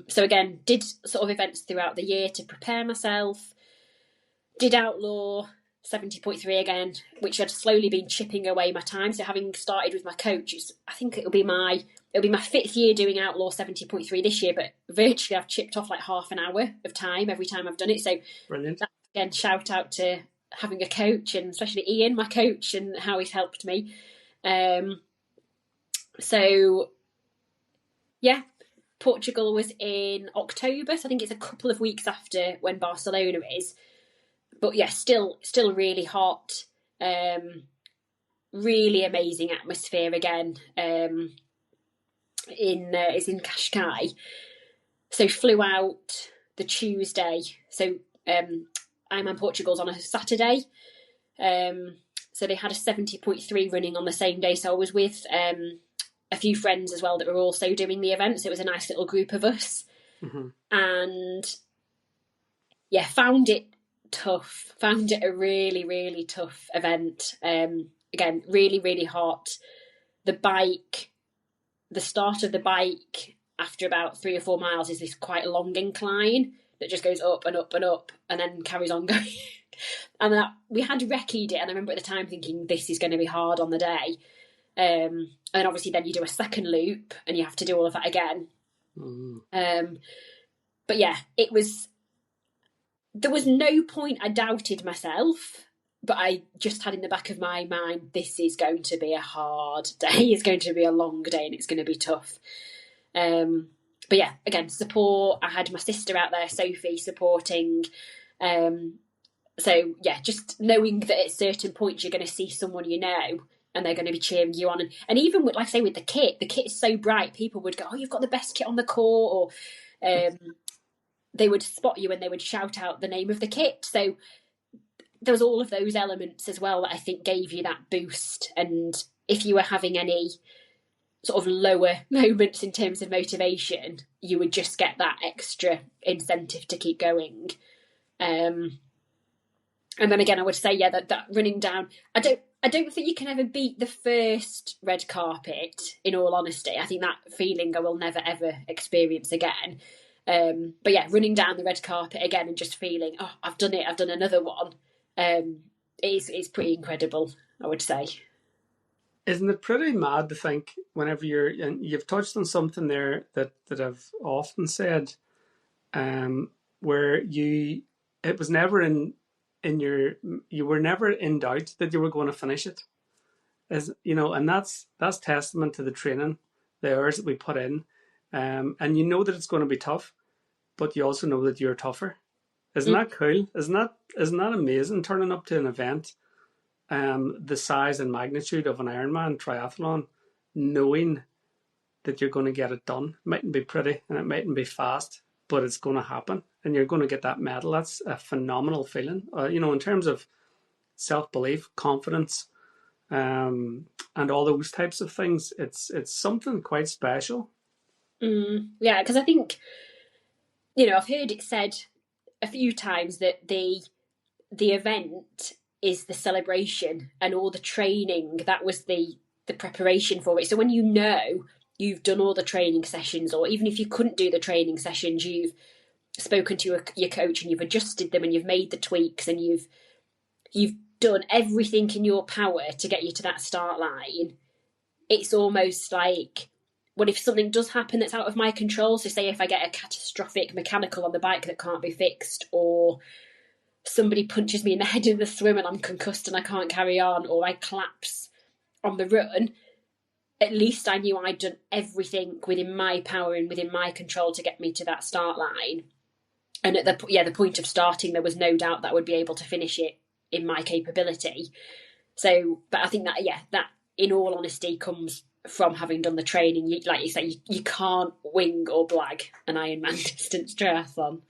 So again, did sort of events throughout the year to prepare myself. Did Outlaw 70.3 again, which had slowly been chipping away my time. So having started with my coach, I think it'll be my 5th year doing Outlaw 70.3 this year, but virtually I've chipped off like half an hour of time every time I've done it. So brilliant. Again, shout out to having a coach, and especially Ian, my coach, and how he's helped me. So yeah, Portugal was in October, so I think it's a couple of weeks after when Barcelona is. But yeah, still really hot. Really amazing atmosphere again. It's in Cascais. So flew out the Tuesday. So Ironman Portugal's on a Saturday. So they had a 70.3 running on the same day. So I was with a few friends as well that were also doing the event. So it was a nice little group of us. Mm-hmm. And yeah, found it tough. Found it a really, really tough event. Again, really, really hot. The start of the bike after about 3 or 4 miles is this quite long incline that just goes up and up and up and then carries on going. And we had recce'd it, and I remember at the time thinking this is going to be hard on the day. And then obviously then you do a second loop and you have to do all of that again. But yeah, there was no point I doubted myself, but I just had in the back of my mind, this is going to be a hard day. It's going to be a long day and it's going to be tough. But yeah, again, support. I had my sister out there, Sophie, supporting. So yeah, just knowing that at certain points you're going to see someone you know and they're going to be cheering you on. And even with, like I say, with the kit is so bright, people would go, oh, you've got the best kit on the court, or they would spot you and they would shout out the name of the kit. So there was all of those elements as well that I think gave you that boost. And if you were having any sort of lower moments in terms of motivation, you would just get that extra incentive to keep going. And then again, I would say, yeah, that running down, I don't think you can ever beat the first red carpet, in all honesty. I think that feeling I will never, ever experience again. But yeah, running down the red carpet again and just feeling, oh, I've done it, I've done another one. It's pretty incredible, I would say. Isn't it pretty mad to think whenever and you've touched on something there that I've often said, where it was never you were never in doubt that you were going to finish it, as you know, and that's testament to the training, the hours that we put in, and you know that it's going to be tough, but you also know that you're tougher. Isn't that cool? Isn't that amazing? Turning up to an event, the size and magnitude of an Ironman triathlon, knowing that you're going to get it done. It mightn't be pretty and it mightn't be fast, but it's going to happen and you're going to get that medal. That's a phenomenal feeling. In terms of self-belief, confidence, and all those types of things, it's something quite special. Yeah, because I think, I've heard it said a few times that the event is the celebration and all the training, that was the preparation for it. So when you've done all the training sessions, or even if you couldn't do the training sessions, you've spoken to your coach and you've adjusted them and you've made the tweaks and you've done everything in your power to get you to that start line. It's almost like, what if something does happen that's out of my control? So say if I get a catastrophic mechanical on the bike that can't be fixed, or somebody punches me in the head in the swim and I'm concussed and I can't carry on, or I collapse on the run, at least I knew I'd done everything within my power and within my control to get me to that start line. And at the point of starting, there was no doubt that I would be able to finish it in my capability. So, but I think that, that in all honesty comes from having done the training. Like you say, you can't wing or blag an Ironman distance triathlon.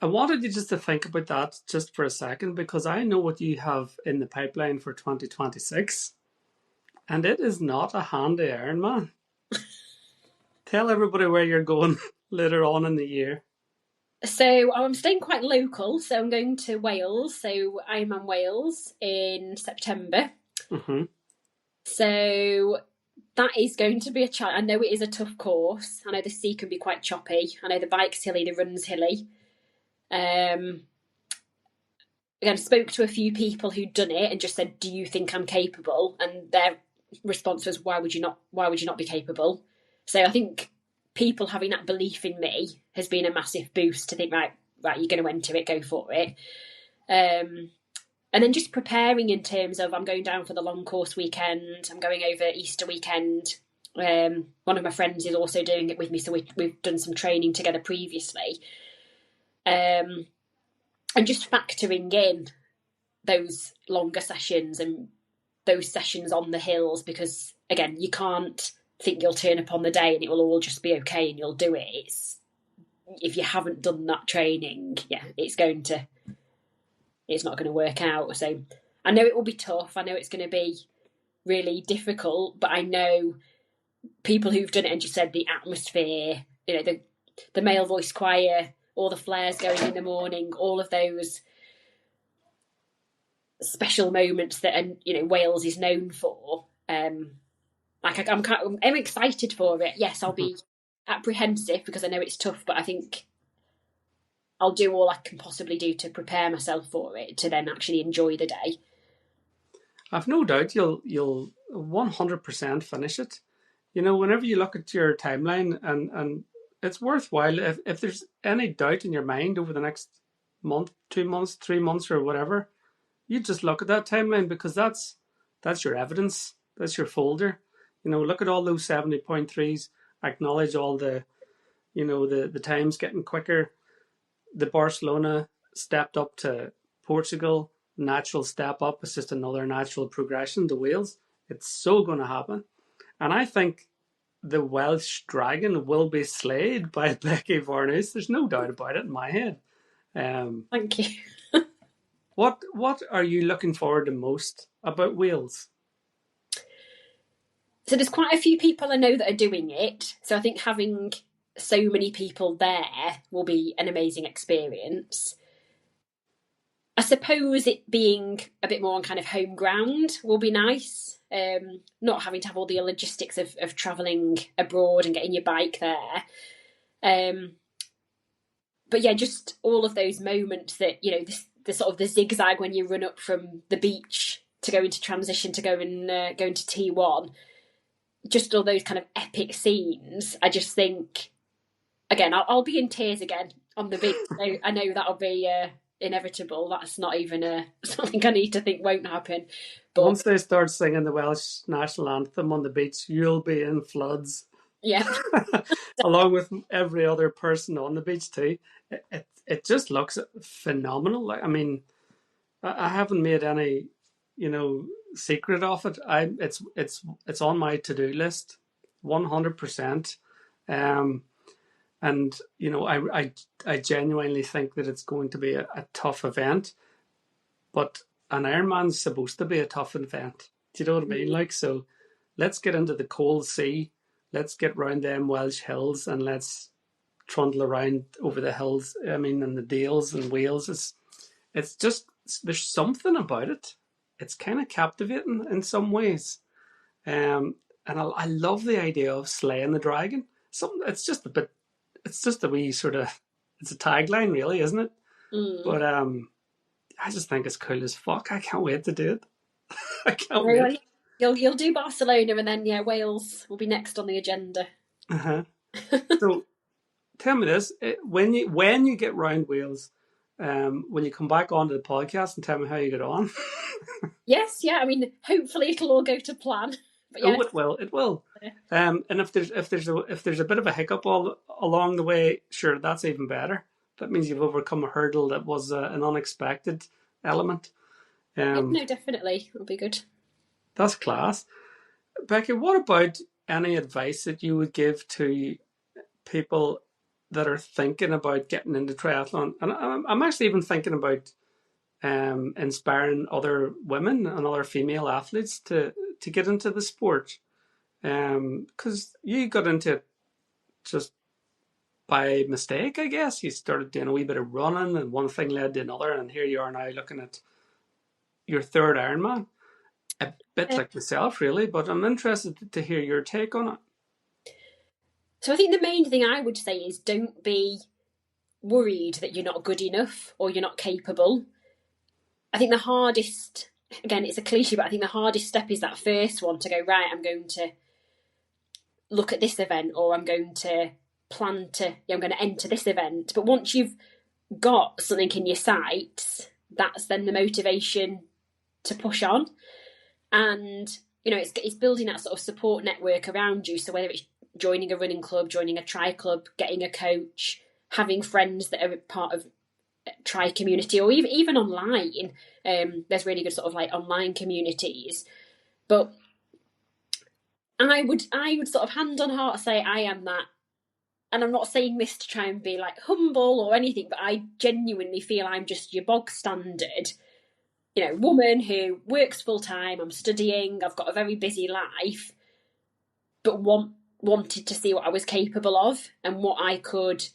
I wanted you just to think about that just for a second, because I know what you have in the pipeline for 2026, and it is not a handy Ironman. Tell everybody where you're going later on in the year. So I'm staying quite local, so I'm going to Wales, so Ironman Wales in September. Mm-hmm. So that is going to be a challenge. I know it is a tough course. I know the sea can be quite choppy. I know the bike's hilly, the run's hilly. Again, I spoke to a few people who'd done it and just said, "Do you think I'm capable?" And their response was, "Why would you not? Why would you not be capable?" So I think people having that belief in me has been a massive boost to think, right, you're going to enter it, go for it. And then just preparing in terms of, I'm going down for the long course weekend. I'm going over Easter weekend. One of my friends is also doing it with me, so we've done some training together previously. And just factoring in those longer sessions and those sessions on the hills, because again, you can't think you'll turn up on the day and it will all just be okay and you'll do it. If you haven't done that training, it's not going to work out. So I know it will be tough. I know it's going to be really difficult, but I know people who've done it and just said the atmosphere, the male voice choir, all the flares going in the morning, all of those special moments that Wales is known for. I'm excited for it. Yes, I'll be apprehensive because I know it's tough, but I think I'll do all I can possibly do to prepare myself for it, to then actually enjoy the day. I've no doubt you'll 100% finish it. Whenever you look at your timeline, and it's worthwhile, if there's any doubt in your mind over the next month, 2 months, 3 months, or whatever, you just look at that timeline, because that's your evidence. That's your folder. Look at all those 70.3s. Acknowledge all the times getting quicker. The Barcelona stepped up to Portugal. Natural step up. It's just another natural progression to Wales. It's so going to happen. And I think the Welsh Dragon will be slayed by Becky Varnouse. There's no doubt about it in my head. Thank you. What are you looking forward to most about Wales? So there's quite a few people I know that are doing it. So I think having so many people there will be an amazing experience. I suppose it being a bit more on kind of home ground will be nice. Not having to have all the logistics of travelling abroad and getting your bike there. But yeah, just all of those moments that, the sort of the zigzag when you run up from the beach to go into transition to go into T1. Just all those kind of epic scenes. I just think, again, I'll be in tears again on the beach. So I know that'll be inevitable. That's not even something I need to think won't happen. But once they start singing the Welsh national anthem on the beach, you'll be in floods. Yeah. Along with every other person on the beach too. It just looks phenomenal. I haven't made any, secret of it. It's on my to-do list, 100%. And I genuinely think that it's going to be a tough event, but an Ironman's supposed to be a tough event. Do you know what I mean? So let's get into the cold sea. Let's get round them Welsh hills and let's trundle around over the hills. And the Dales and Wales. It's just, there's something about it. It's kind of captivating in some ways. And I love the idea of slaying the dragon. It's just a wee sort of, it's a tagline really, isn't it? But I just think it's cool as fuck. I can't wait to do it. I can't wait. You'll do Barcelona and then Wales will be next on the agenda. So tell me this, when you get round Wales, will you come back onto the podcast and tell me how you get on? Yes, hopefully it'll all go to plan. But yeah, Oh, it will. It will. And if there's a bit of a hiccup all along the way, sure, that's even better. That means you've overcome a hurdle that was an unexpected element. yeah, no, definitely, it'll be good. That's class. Becky, what about any advice that you would give to people that are thinking about getting into triathlon? And I'm actually even thinking about inspiring other women and other female athletes to get into the sport. Because you got into it just by mistake, I guess. You started doing a wee bit of running, and one thing led to another, and here you are now looking at your third Ironman. A bit like myself, really, but I'm interested to hear your take on it. So I think the main thing I would say is don't be worried that you're not good enough or you're not capable. I think the hardest, again, it's a cliche, but I think the hardest step is that first one to go, right, I'm going to look at this event, or I'm going to plan to, I'm going to enter this event. But once you've got something in your sights, that's then the motivation to push on. And, you know, it's building that sort of support network around you. So whether it's joining a running club, joining a tri club, getting a coach, having friends that are part of tri community, or even online, there's really good sort of like online communities. But I would sort of hand on heart say I am that. And I'm not saying this to try and be like humble or anything, but I genuinely feel I'm just your bog standard, you know, woman who works full time, I'm studying, I've got a very busy life, but wanted to see what I was capable of and what I could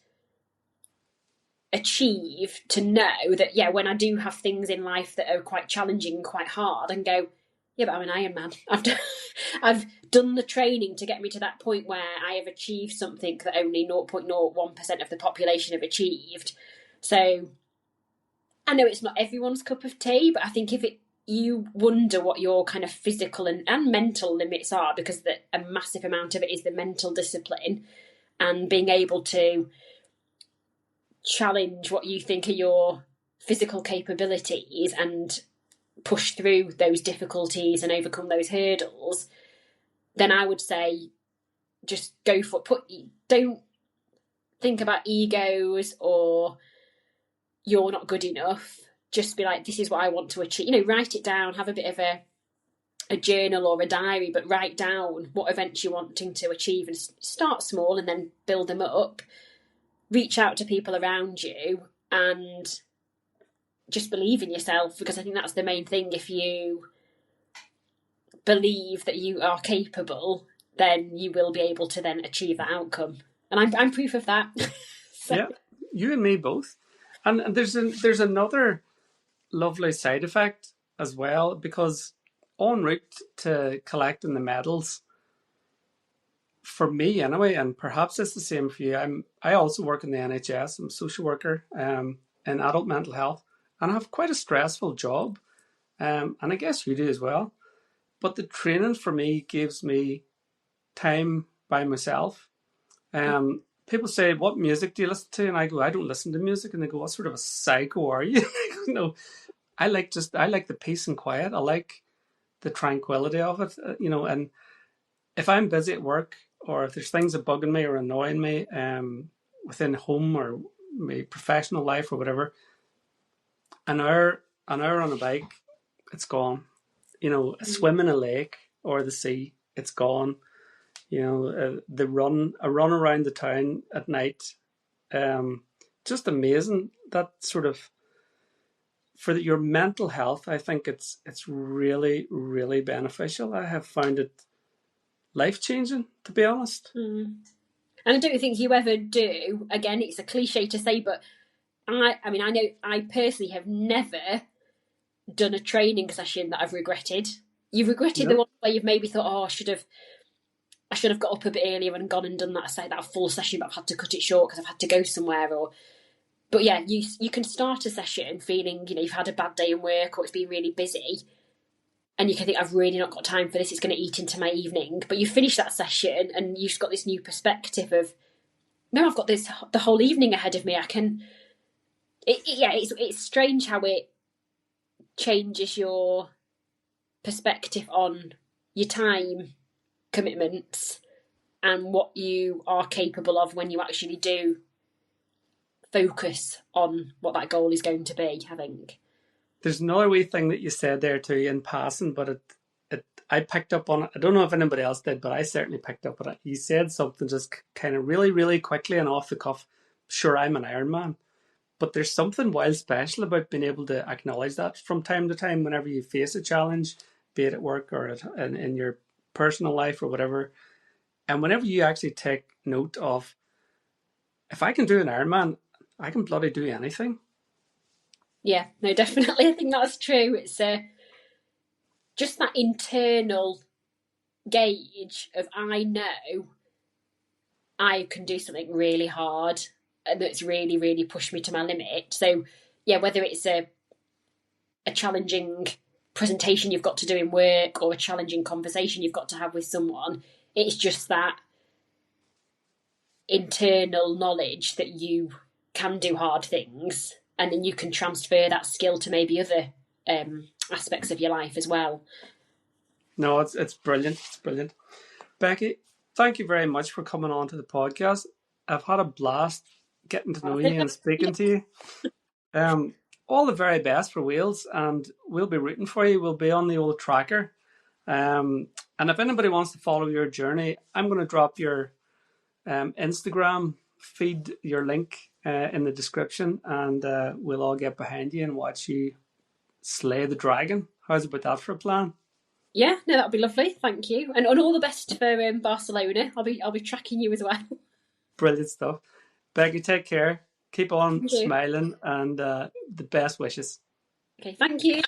achieve, to know that, yeah, when I do have things in life that are quite challenging and quite hard, and go, yeah, but I'm an Ironman. I've done the training to get me to that point where I have achieved something that only 0.01% of the population have achieved. So I know it's not everyone's cup of tea, but I think if you wonder what your kind of physical and mental limits are, because a massive amount of it is the mental discipline and being able to challenge what you think are your physical capabilities and push through those difficulties and overcome those hurdles, then I would say just go for it. Don't think about egos or you're not good enough. Just be like, this is what I want to achieve. You know, write it down, have a bit of a journal or a diary, but write down what events you're wanting to achieve and start small and then build them up. Reach out to people around you and just believe in yourself, because I think that's the main thing. If you believe that you are capable, then you will be able to then achieve that outcome. And I'm proof of that. So. Yeah, you and me both. And there's another lovely side effect as well, because en route to collecting the medals, for me anyway, and perhaps it's the same for you, I also work in the NHS. I'm a social worker in adult mental health, and I have quite a stressful job, and I guess you do as well. But the training for me gives me time by myself. People say, what music do you listen to? And I go, I don't listen to music. And they go, what sort of a psycho are you? No, I like the peace and quiet. I like the tranquility of it, and if I'm busy at work, or if there's things that bugging me or annoying me within home or my professional life or whatever, an hour on a bike, it's gone. A swim in a lake or the sea, it's gone. A run around the town at night, just amazing. That sort of, for your mental health, I think it's really, really beneficial. I have found it life-changing, to be honest. And I don't think you ever do. Again, it's a cliche to say, but I mean, I know I personally have never done a training session that I've regretted. You've regretted the one where you've maybe thought, oh, I should have got up a bit earlier and gone and done that full session, but I've had to cut it short because I've had to go somewhere. But yeah, you can start a session feeling, you've had a bad day in work or it's been really busy, and you can think, I've really not got time for this, it's going to eat into my evening. But you finish that session and you've got this new perspective of, no, I've got the whole evening ahead of me. I can. It's strange how it changes your perspective on your time commitments and what you are capable of when you actually do focus on what that goal is going to be, I think. There's another wee thing that you said there too in passing, but I picked up on it. I don't know if anybody else did, but I certainly picked up on it. You said something just kind of really, really quickly and off the cuff. Sure, I'm an Ironman, but there's something wild special about being able to acknowledge that from time to time whenever you face a challenge, be it at work or in your personal life or whatever. And whenever you actually take note of, if I can do an Ironman, I can bloody do anything. Yeah, no, definitely. I think that's true. It's just that internal gauge of I know I can do something really hard and that's really, really pushed me to my limit. So, yeah, whether it's a challenging presentation you've got to do in work or a challenging conversation you've got to have with someone, it's just that internal knowledge that you can do hard things, and then you can transfer that skill to maybe other aspects of your life as well. No, it's brilliant. It's brilliant. Becky, thank you very much for coming on to the podcast. I've had a blast getting to know you and speaking to you. All the very best for Wales, and we'll be rooting for you. We'll be on the old tracker. And if anybody wants to follow your journey, I'm going to drop your Instagram feed, your link in the description, and we'll all get behind you and watch you slay the dragon. How's about that for a plan? Yeah, no, that'll be lovely. Thank you, and all the best for Barcelona. I'll be tracking you as well. Brilliant stuff, Becky. Take care. Keep on smiling, and the best wishes. Okay, thank you.